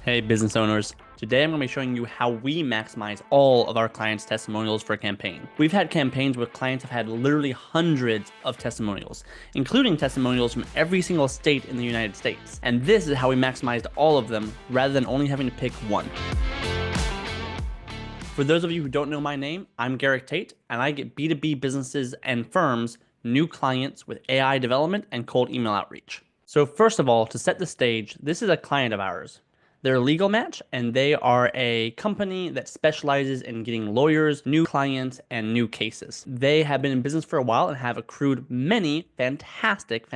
Hey business owners, today I'm going to be showing you how we maximize all of our clients' testimonials for a campaign. We've had campaigns where clients have had literally hundreds of testimonials, including testimonials from every single state in the United States. And this is how we maximized all of them rather than only having to pick one. For those of you who don't know my name, I'm Garik Tate, and I get B2B businesses and firms new clients with AI development and cold email outreach. So first of all, to set the stage, this is a client of ours. They're LegalMatch, and they are a company that specializes in getting lawyers, new clients, and new cases. They have been in business for a while and have accrued many fantastic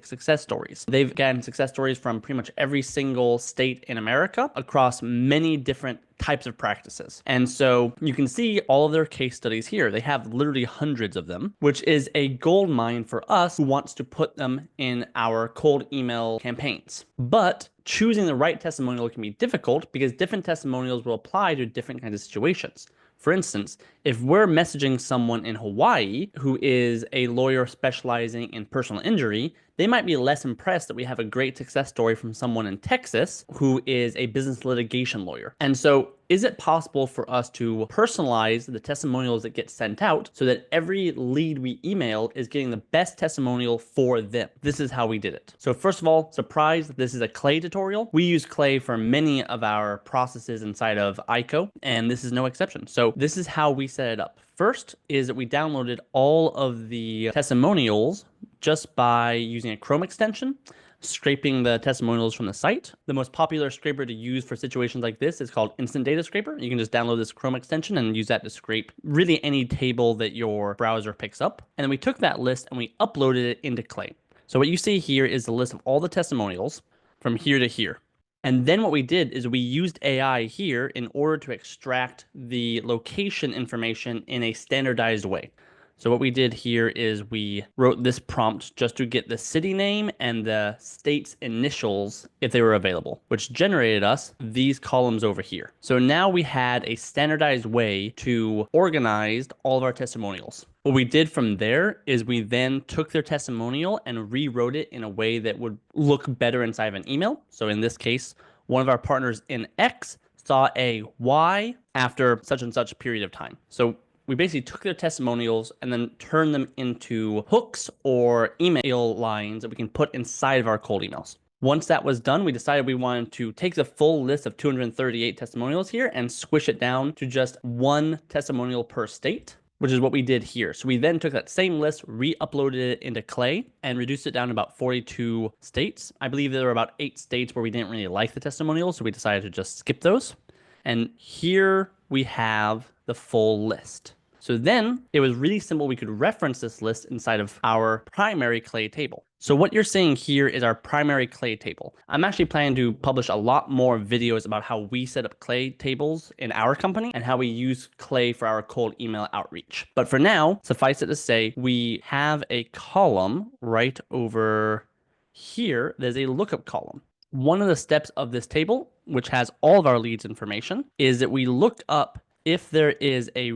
success stories. They've gotten success stories from pretty much every single state in America across many different types of practices. And so you can see all of their case studies here. They have literally hundreds of them, which is a gold mine for us who wants to put them in our cold email campaigns. But choosing the right testimonial can be difficult because different testimonials will apply to different kinds of situations. For instance, if we're messaging someone in Hawaii who is a lawyer specializing in personal injury, they might be less impressed that we have a great success story from someone in Texas who is a business litigation lawyer. And so is it possible for us to personalize the testimonials that get sent out so that every lead we email is getting the best testimonial for them? This is how we did it. So first of all, surprise, this is a Clay tutorial. We use Clay for many of our processes inside of ICO, and this is no exception. So this is how we set it up. First is that we downloaded all of the testimonials just by using a Chrome extension, scraping the testimonials from the site. The most popular scraper to use for situations like this is called Instant Data Scraper. You can just download this Chrome extension and use that to scrape really any table that your browser picks up. And then we took that list and we uploaded it into Clay. So what you see here is the list of all the testimonials from here to here. And then what we did is we used AI here in order to extract the location information in a standardized way. So what we did here is we wrote this prompt just to get the city name and the state's initials if they were available, which generated us these columns over here. So now we had a standardized way to organize all of our testimonials. What we did from there is we then took their testimonial and rewrote it in a way that would look better inside of an email. So in this case, one of our partners in X saw a Y after such and such period of time. So we basically took their testimonials and then turned them into hooks or email lines that we can put inside of our cold emails. Once that was done, we decided we wanted to take the full list of 238 testimonials here and squish it down to just one testimonial per state, which is what we did here. So we then took that same list, re-uploaded it into Clay, and reduced it down to about 42 states. I believe there were about 8 states where we didn't really like the testimonials, so we decided to just skip those. And here we have the full list. So then it was really simple. We could reference this list inside of our primary Clay table. So what you're seeing here is our primary Clay table. I'm actually planning to publish a lot more videos about how we set up Clay tables in our company and how we use Clay for our cold email outreach. But for now, suffice it to say, we have a column right over here. There's a lookup column. One of the steps of this table, which has all of our leads information, is that we looked up if there is a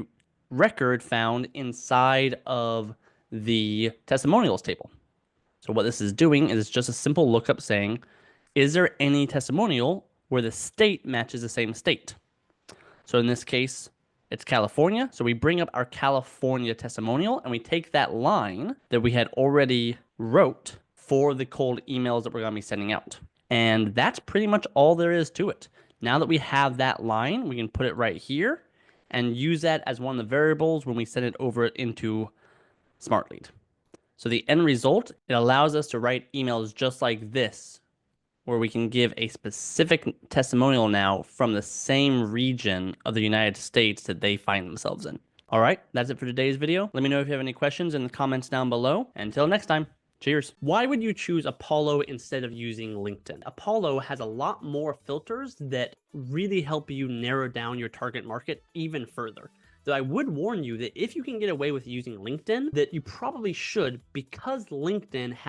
record found inside of the testimonials table. So what this is doing is just a simple lookup saying, is there any testimonial where the state matches the same state? So in this case, it's California. So we bring up our California testimonial and we take that line that we had already wrote for the cold emails that we're going to be sending out. And that's pretty much all there is to it. Now that we have that line, we can put it right here and use that as one of the variables when we send it over into SmartLead. So the end result, it allows us to write emails just like this, where we can give a specific testimonial now from the same region of the United States that they find themselves in. All right, that's it for today's video. Let me know if you have any questions in the comments down below. Until next time. Cheers. Why would you choose Apollo instead of using LinkedIn? Apollo has a lot more filters that really help you narrow down your target market even further. Though I would warn you that if you can get away with using LinkedIn, that you probably should, because LinkedIn has